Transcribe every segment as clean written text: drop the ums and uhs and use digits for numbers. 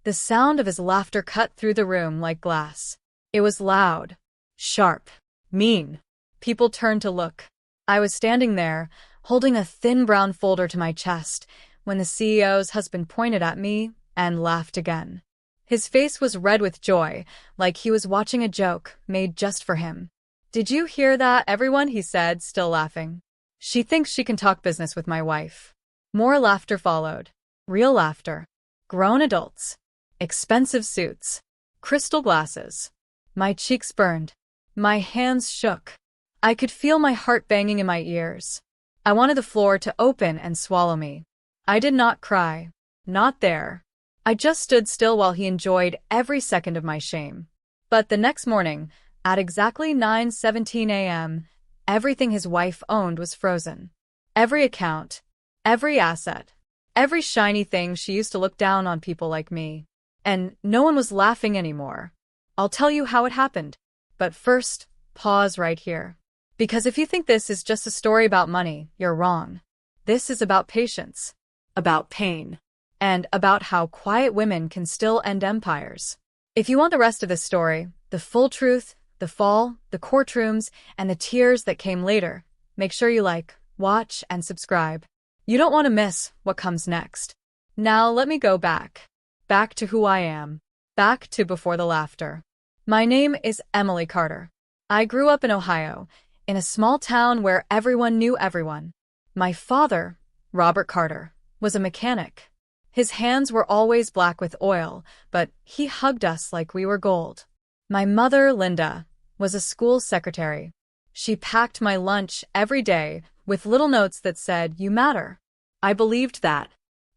The sound of his laughter cut through the room like glass. It was loud, sharp, mean. People turned to look. I was standing there, holding a thin brown folder to my chest, when the CEO's husband pointed at me and laughed again. His face was red with joy, like he was watching a joke made just for him. "Did you hear that, everyone?" he said, still laughing. "She thinks she can talk business with my wife." More laughter followed. Real laughter. Grown adults. Expensive suits. Crystal glasses. My cheeks burned. My hands shook. I could feel my heart banging in my ears. I wanted the floor to open and swallow me. I did not cry. Not there. I just stood still while he enjoyed every second of my shame. But the next morning, at exactly 9:17 a.m., everything his wife owned was frozen. Every account, every asset, every shiny thing. She used to look down on people like me. And no one was laughing anymore. I'll tell you how it happened. But first, pause right here. Because if you think this is just a story about money, you're wrong. This is about patience, about pain, and about how quiet women can still end empires. If you want the rest of this story, the full truth, the fall, the courtrooms, and the tears that came later, make sure you like, watch, and subscribe. You don't want to miss what comes next. Now let me go back. Back to who I am. Back to before the laughter. My name is Emily Carter. I grew up in Ohio, in a small town where everyone knew everyone. My father, Robert Carter, was a mechanic. His hands were always black with oil, but he hugged us like we were gold. My mother, Linda, was a school secretary. She packed my lunch every day with little notes that said, "You matter." I believed that.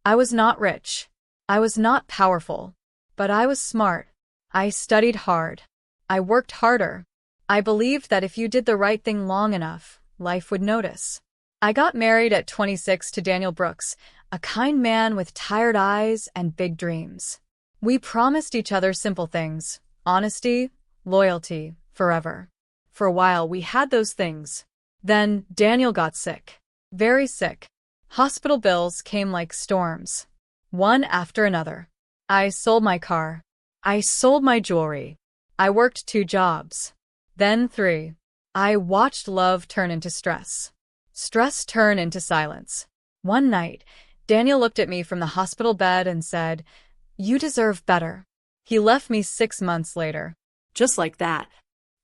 I was not rich. I was not powerful. But I was smart. I studied hard. I worked harder. I believed that if you did the right thing long enough, life would notice. I got married at 26 to Daniel Brooks, a kind man with tired eyes and big dreams. We promised each other simple things: honesty, loyalty, forever. For a while, we had those things. Then Daniel got sick. Very sick. Hospital bills came like storms. One after another. I sold my car. I sold my jewelry. I worked 2 jobs. Then 3. I watched love turn into stress. Stress turn into silence. One night, Daniel looked at me from the hospital bed and said, "You deserve better." He left me 6 months later. Just like that.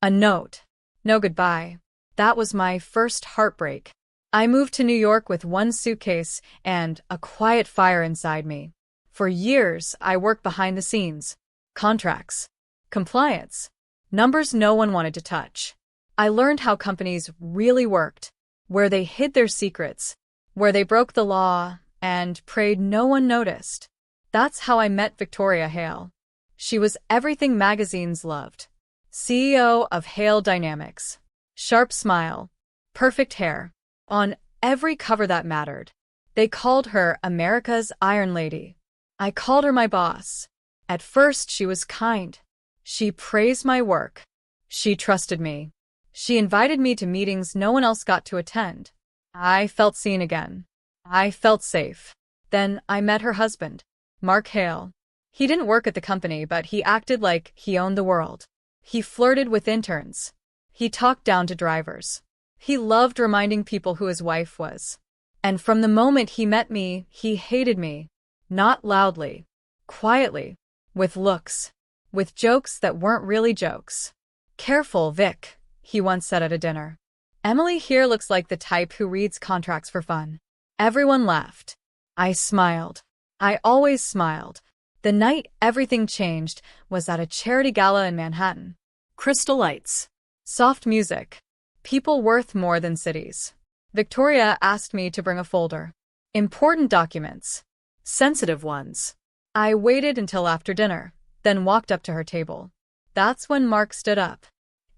A note. No goodbye. That was my first heartbreak. I moved to New York with 1 suitcase and a quiet fire inside me. For years, I worked behind the scenes. Contracts. Compliance. Numbers no one wanted to touch. I learned how companies really worked, where they hid their secrets, where they broke the law, and prayed no one noticed. That's how I met Victoria Hale. She was everything magazines loved. CEO of Hale Dynamics. Sharp smile. Perfect hair. On every cover that mattered. They called her America's Iron Lady. I called her my boss. At first, she was kind. She praised my work. She trusted me. She invited me to meetings no one else got to attend. I felt seen again. I felt safe. Then I met her husband, Mark Hale. He didn't work at the company, but he acted like he owned the world. He flirted with interns. He talked down to drivers. He loved reminding people who his wife was. And from the moment he met me, he hated me. Not loudly. Quietly. With looks. With jokes that weren't really jokes. "Careful, Vic," he once said at a dinner. "Emily here looks like the type who reads contracts for fun." Everyone laughed. I smiled. I always smiled. The night everything changed was at a charity gala in Manhattan. Crystal lights. Soft music. People worth more than cities. Victoria asked me to bring a folder. Important documents. Sensitive ones. I waited until after dinner, then walked up to her table. That's when Mark stood up.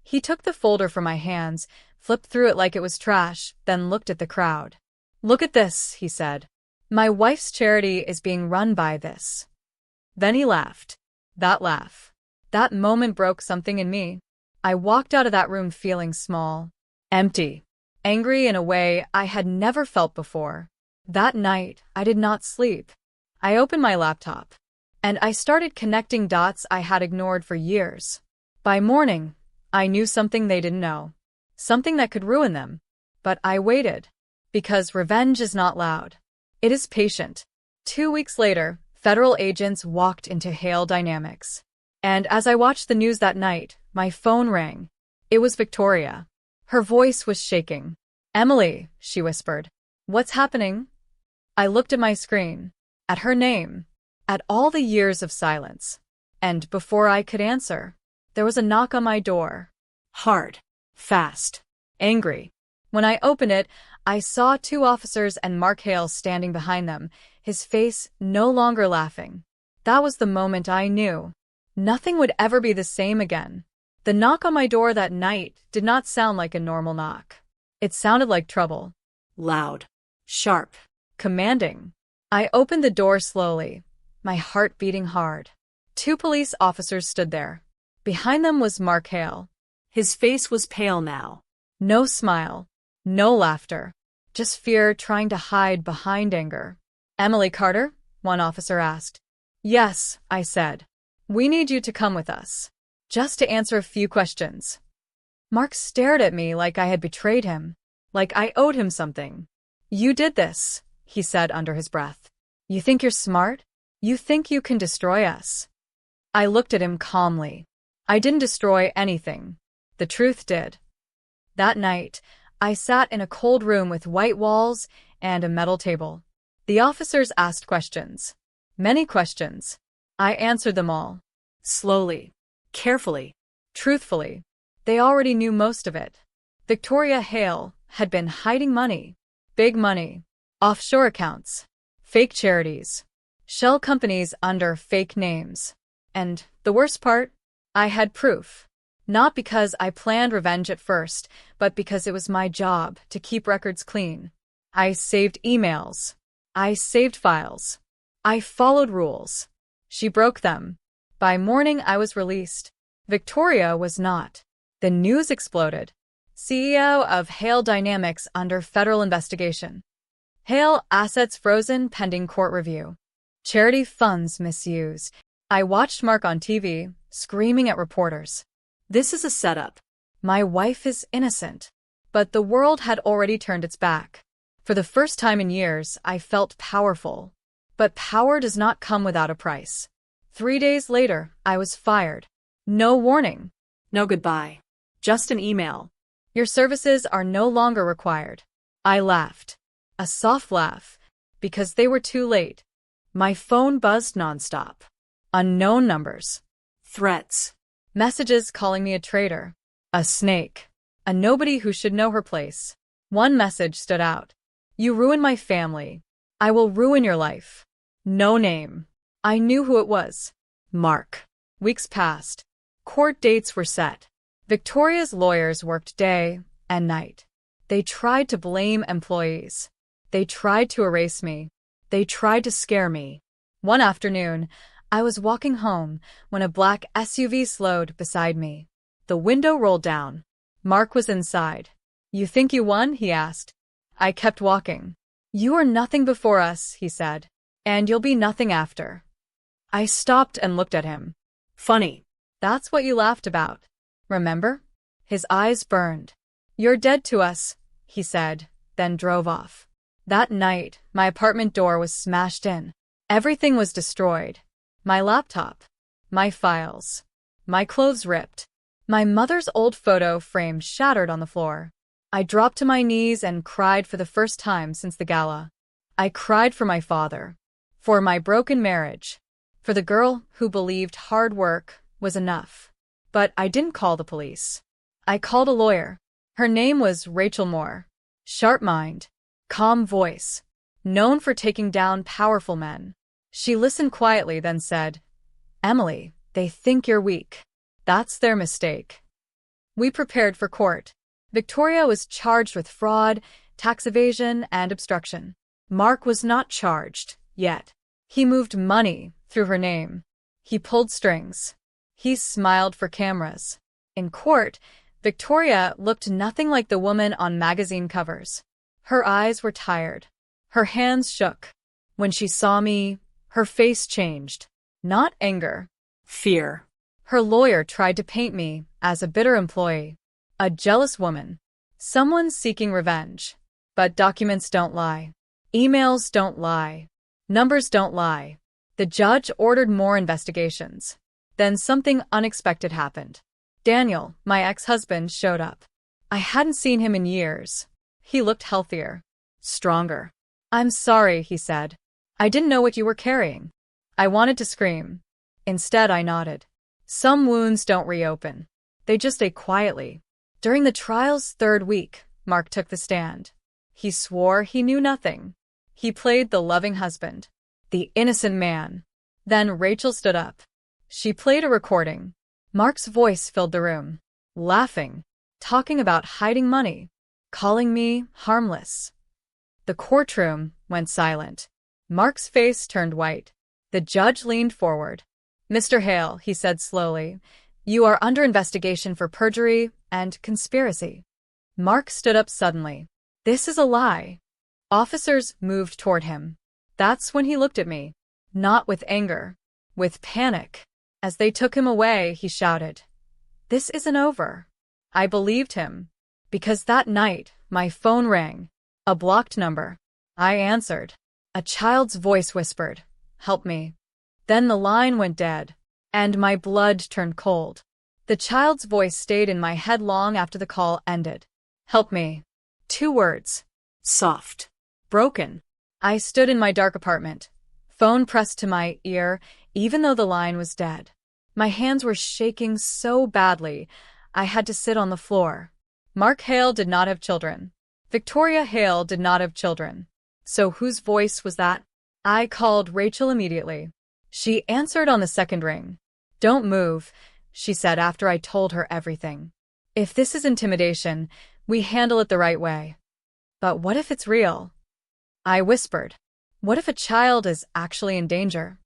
He took the folder from my hands, flipped through it like it was trash, then looked at the crowd. "Look at this," he said. "My wife's charity is being run by this." Then he laughed. That laugh. That moment broke something in me. I walked out of that room feeling small. Empty. Angry in a way I had never felt before. That night, I did not sleep. I opened my laptop. And I started connecting dots I had ignored for years. By morning, I knew something they didn't know. Something that could ruin them. But I waited. Because revenge is not loud. It is patient. 2 weeks later, federal agents walked into Hale Dynamics. And as I watched the news that night, my phone rang. It was Victoria. Her voice was shaking. "Emily," she whispered. "What's happening?" I looked at my screen. At her name. At all the years of silence. And before I could answer, there was a knock on my door. Hard. Fast. Angry. When I opened it, I saw 2 officers and Mark Hale standing behind them, his face no longer laughing. That was the moment I knew. Nothing would ever be the same again. The knock on my door that night did not sound like a normal knock. It sounded like trouble. Loud. Sharp. Commanding. I opened the door slowly, my heart beating hard. 2 police officers stood there. Behind them was Mark Hale. His face was pale now. No smile. No laughter. Just fear trying to hide behind anger. "Emily Carter?" one officer asked. "Yes," I said. "We need you to come with us. Just to answer a few questions." Mark stared at me like I had betrayed him. Like I owed him something. "You did this," he said under his breath. "You think you're smart? You think you can destroy us?" I looked at him calmly. I didn't destroy anything. The truth did. That night, I sat in a cold room with white walls and a metal table. The officers asked questions. Many questions. I answered them all. Slowly. Carefully. Truthfully. They already knew most of it. Victoria Hale had been hiding money. Big money. Offshore accounts. Fake charities. Shell companies under fake names. And the worst part? I had proof. Not because I planned revenge at first, but because it was my job to keep records clean. I saved emails. I saved files. I followed rules. She broke them. By morning, I was released. Victoria was not. The news exploded. CEO of Hale Dynamics under federal investigation. Hale assets frozen pending court review. Charity funds misused. I watched Mark on TV, screaming at reporters. This is a setup. My wife is innocent. But the world had already turned its back. For the first time in years, I felt powerful. But power does not come without a price. 3 days later, I was fired. No warning. No goodbye. Just an email. Your services are no longer required. I laughed. A soft laugh. Because they were too late. My phone buzzed nonstop. Unknown numbers. Threats. Messages calling me a traitor. A snake. A nobody who should know her place. One message stood out. You ruined my family. I will ruin your life. No name. I knew who it was. Mark. Weeks passed. Court dates were set. Victoria's lawyers worked day and night. They tried to blame employees. They tried to erase me. They tried to scare me. One afternoon, I was walking home when a black SUV slowed beside me. The window rolled down. Mark was inside. You think you won? He asked. I kept walking. You are nothing before us, he said. And you'll be nothing after. I stopped and looked at him. Funny. That's what you laughed about. Remember? His eyes burned. You're dead to us, he said, then drove off. That night, my apartment door was smashed in. Everything was destroyed. My laptop. My files. My clothes ripped. My mother's old photo frame shattered on the floor. I dropped to my knees and cried for the first time since the gala. I cried for my father. For my broken marriage. For the girl who believed hard work was enough. But I didn't call the police. I called a lawyer. Her name was Rachel Moore. Sharp mind. Calm voice. Known for taking down powerful men. She listened quietly, then said, Emily, they think you're weak. That's their mistake. We prepared for court. Victoria was charged with fraud, tax evasion, and obstruction. Mark was not charged, yet. He moved money through her name. He pulled strings. He smiled for cameras. In court, Victoria looked nothing like the woman on magazine covers. Her eyes were tired. Her hands shook. When she saw me, her face changed. Not anger. Fear. Her lawyer tried to paint me as a bitter employee, a jealous woman, someone seeking revenge. But documents don't lie. Emails don't lie. Numbers don't lie. The judge ordered more investigations. Then something unexpected happened. Daniel, my ex-husband, showed up. I hadn't seen him in years. He looked healthier, stronger. "I'm sorry," he said. "I didn't know what you were carrying." I wanted to scream. Instead, I nodded. Some wounds don't reopen. They just stay quietly. During the trial's third week, Mark took the stand. He swore he knew nothing. He played the loving husband, the innocent man. Then Rachel stood up. She played a recording. Mark's voice filled the room, laughing, talking about hiding money, calling me harmless. The courtroom went silent. Mark's face turned white. The judge leaned forward. "Mr. Hale," he said slowly, "you are under investigation for perjury and conspiracy." Mark stood up suddenly. "This is a lie." Officers moved toward him. That's when he looked at me. Not with anger, with panic. As they took him away, he shouted, "This isn't over." I believed him. Because that night, my phone rang. A blocked number. I answered. A child's voice whispered, "Help me." Then the line went dead, and my blood turned cold. The child's voice stayed in my head long after the call ended. "Help me." 2 words. Soft. Broken. I stood in my dark apartment, phone pressed to my ear, even though the line was dead. My hands were shaking so badly, I had to sit on the floor. Mark Hale did not have children. Victoria Hale did not have children. So whose voice was that? I called Rachel immediately. She answered on the second ring. "Don't move," she said after I told her everything. "If this is intimidation, we handle it the right way." "But what if it's real?" I whispered. "What if a child is actually in danger?"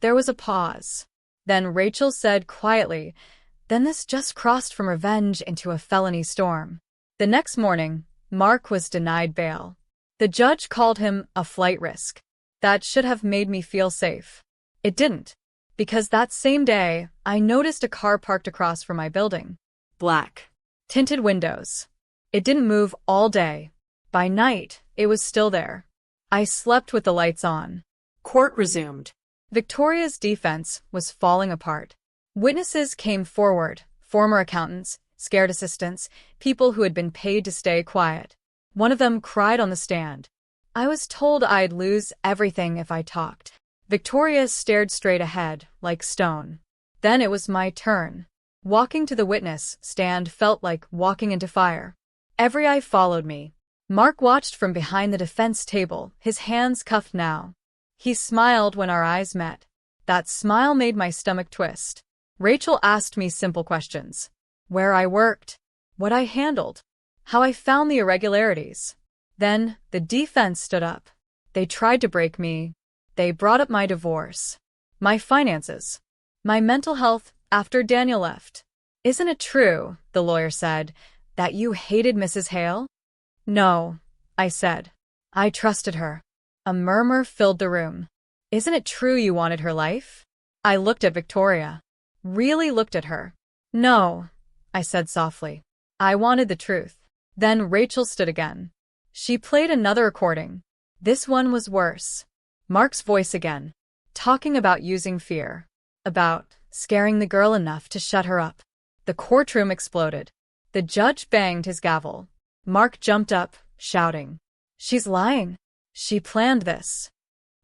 There was a pause. Then Rachel said quietly, "Then this just crossed from revenge into a felony storm." The next morning, Mark was denied bail. The judge called him a flight risk. That should have made me feel safe. It didn't, because that same day, I noticed a car parked across from my building. Black. Tinted windows. It didn't move all day. By night, it was still there. I slept with the lights on. Court resumed. Victoria's defense was falling apart. Witnesses came forward, former accountants, scared assistants, people who had been paid to stay quiet. One of them cried on the stand. I was told I'd lose everything if I talked. Victoria stared straight ahead, like stone. Then it was my turn. Walking to the witness stand felt like walking into fire. Every eye followed me. Mark watched from behind the defense table, his hands cuffed now. He smiled when our eyes met. That smile made my stomach twist. Rachel asked me simple questions. Where I worked, what I handled, how I found the irregularities. Then the defense stood up. They tried to break me. They brought up my divorce, my finances, my mental health after Daniel left. "Isn't it true," the lawyer said, "that you hated Mrs. Hale?" "No," I said. "I trusted her." A murmur filled the room. "Isn't it true you wanted her life?" I looked at Victoria. Really looked at her. "No," I said softly. "I wanted the truth." Then Rachel stood again. She played another recording. This one was worse. Mark's voice again, talking about using fear, about scaring the girl enough to shut her up. The courtroom exploded. The judge banged his gavel. Mark jumped up, shouting, "She's lying. She planned this."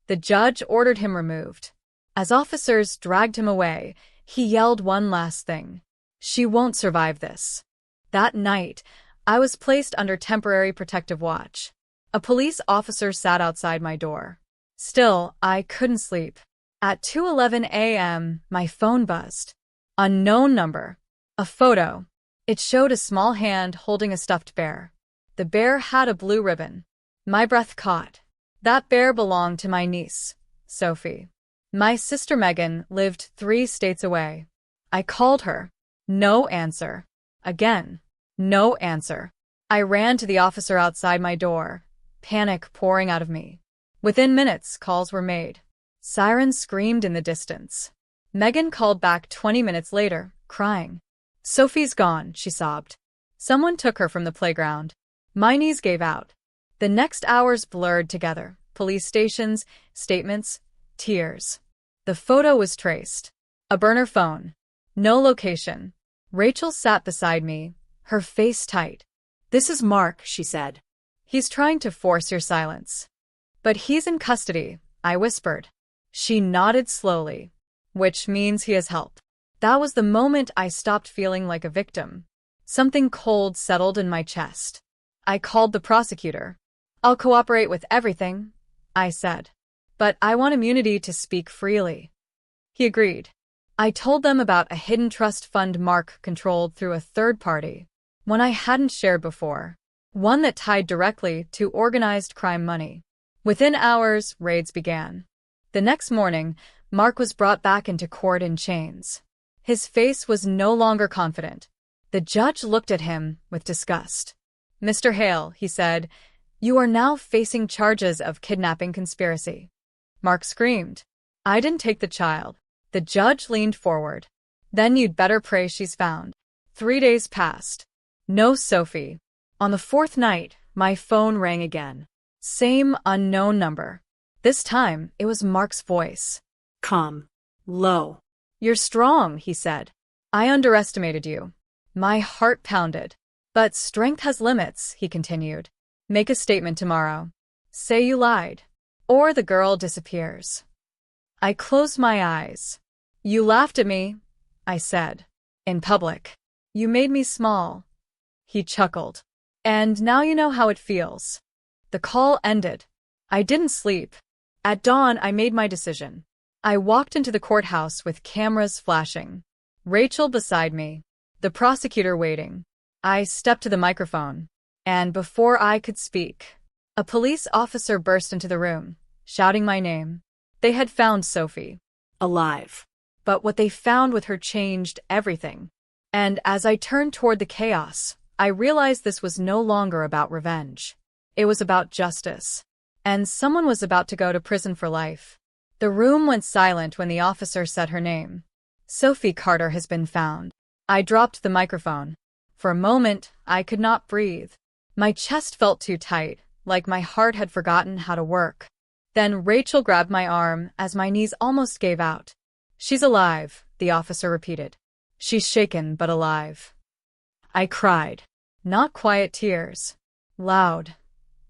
The judge ordered him removed. As officers dragged him away, he yelled one last thing. "She won't survive this." That night, I was placed under temporary protective watch. A police officer sat outside my door. Still, I couldn't sleep. At 2:11 a.m., my phone buzzed. Unknown number. A photo. It showed a small hand holding a stuffed bear. The bear had a blue ribbon. My breath caught. That bear belonged to my niece, Sophie. My sister Megan lived 3 states away. I called her. No answer. Again. No answer. I ran to the officer outside my door, panic pouring out of me. Within minutes, calls were made. Sirens screamed in the distance. Megan called back 20 minutes later, crying. "Sophie's gone," she sobbed. "Someone took her from the playground." My knees gave out. The next hours blurred together. Police stations, statements, tears. The photo was traced. A burner phone. No location. Rachel sat beside me, her face tight. "This is Mark," she said. "He's trying to force your silence." "But he's in custody," I whispered. She nodded slowly. "Which means he has help." That was the moment I stopped feeling like a victim. Something cold settled in my chest. I called the prosecutor. "I'll cooperate with everything," I said. "But I want immunity to speak freely." He agreed. I told them about a hidden trust fund Mark controlled through a third party, one I hadn't shared before, one that tied directly to organized crime money. Within hours, raids began. The next morning, Mark was brought back into court in chains. His face was no longer confident. The judge looked at him with disgust. "Mr. Hale," he said, "you are now facing charges of kidnapping conspiracy." Mark screamed. "I didn't take the child." The judge leaned forward. "Then you'd better pray she's found." 3 days passed. No Sophie. On the fourth night, my phone rang again. Same unknown number. This time, it was Mark's voice. "Calm. Low." "You're strong," he said. "I underestimated you." My heart pounded. "But strength has limits," he continued. "Make a statement tomorrow. Say you lied. Or the girl disappears." I closed my eyes. "You laughed at me," I said. "In public. You made me small." He chuckled. "And now you know how it feels." The call ended. I didn't sleep. At dawn, I made my decision. I walked into the courthouse with cameras flashing. Rachel beside me. The prosecutor waiting. I stepped to the microphone. And before I could speak, a police officer burst into the room, shouting my name. They had found Sophie. Alive. But what they found with her changed everything. And as I turned toward the chaos, I realized this was no longer about revenge. It was about justice. And someone was about to go to prison for life. The room went silent when the officer said her name. "Sophie Carter has been found." I dropped the microphone. For a moment, I could not breathe. My chest felt too tight, like my heart had forgotten how to work. Then Rachel grabbed my arm as my knees almost gave out. "She's alive," the officer repeated. "She's shaken but alive." I cried. Not quiet tears. Loud,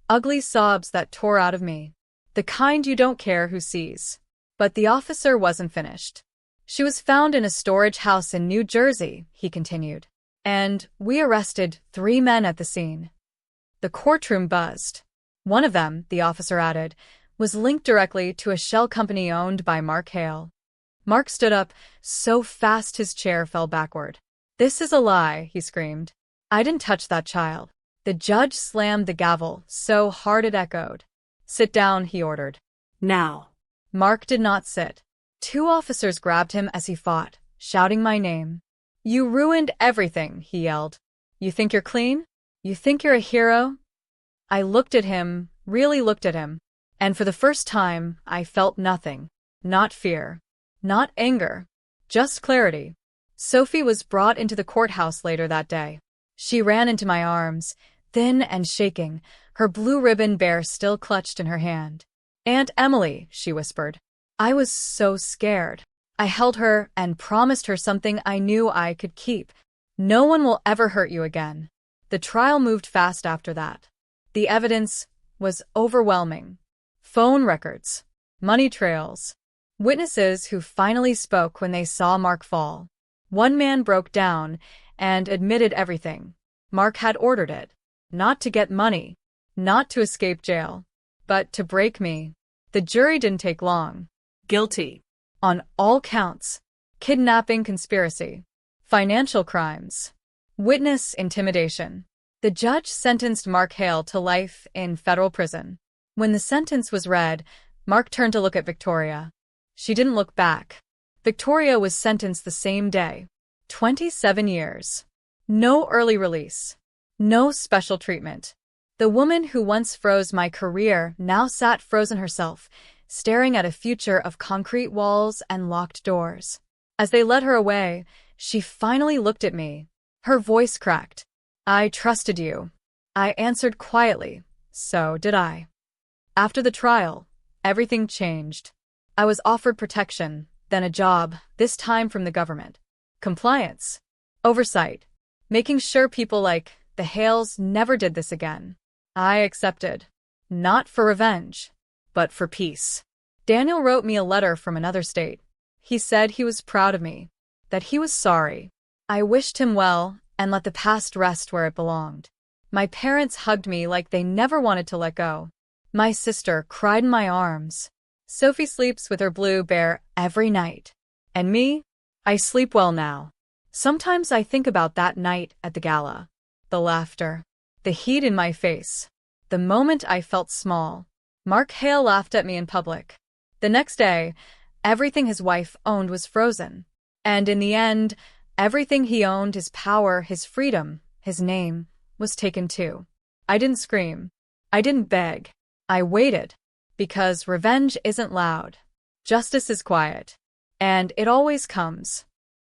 ugly sobs that tore out of me. The kind you don't care who sees. But the officer wasn't finished. "She was found in a storage house in New Jersey," he continued. "And we arrested 3 men at the scene." The courtroom buzzed. One of them, the officer added, was linked directly to a shell company owned by Mark Hale. Mark stood up so fast his chair fell backward. "This is a lie," he screamed. "I didn't touch that child." The judge slammed the gavel so hard it echoed. "Sit down," he ordered. "Now." Mark did not sit. 2 officers grabbed him as he fought, shouting my name. "You ruined everything," he yelled. "You think you're clean? You think you're a hero?" I looked at him, really looked at him, and for the first time, I felt nothing. Not fear. Not anger. Just clarity. Sophie was brought into the courthouse later that day. She ran into my arms, thin and shaking, her blue ribbon bear still clutched in her hand. "Aunt Emily," she whispered. I was so scared. I held her and promised her something I knew I could keep. "No one will ever hurt you again." The trial moved fast after that. The evidence was overwhelming. Phone records, money trails, witnesses who finally spoke when they saw Mark fall. One man broke down and admitted everything. Mark had ordered it. Not to get money, not to escape jail, but to break me. The jury didn't take long. Guilty. On all counts. Kidnapping conspiracy. Financial crimes. Witness intimidation. The judge sentenced Mark Hale to life in federal prison. When the sentence was read, Mark turned to look at Victoria. She didn't look back. Victoria was sentenced the same day. 27 years. No early release. No special treatment. The woman who once froze my career now sat frozen herself, staring at a future of concrete walls and locked doors. As they led her away, she finally looked at me. Her voice cracked. "I trusted you." I answered quietly, "So did I." After the trial, everything changed. I was offered protection, then a job, this time from the government. Compliance. Oversight. Making sure people like the Hales never did this again. I accepted. Not for revenge, but for peace. Daniel wrote me a letter from another state. He said he was proud of me, that he was sorry. I wished him well and let the past rest where it belonged. My parents hugged me like they never wanted to let go. My sister cried in my arms. Sophie sleeps with her blue bear every night. And me? I sleep well now. Sometimes I think about that night at the gala. The laughter. The heat in my face. The moment I felt small. Mark Hale laughed at me in public. The next day, everything his wife owned was frozen. And in the end, everything he owned, his power, his freedom, his name, was taken too. I didn't scream. I didn't beg. I waited. Because revenge isn't loud. Justice is quiet. And it always comes.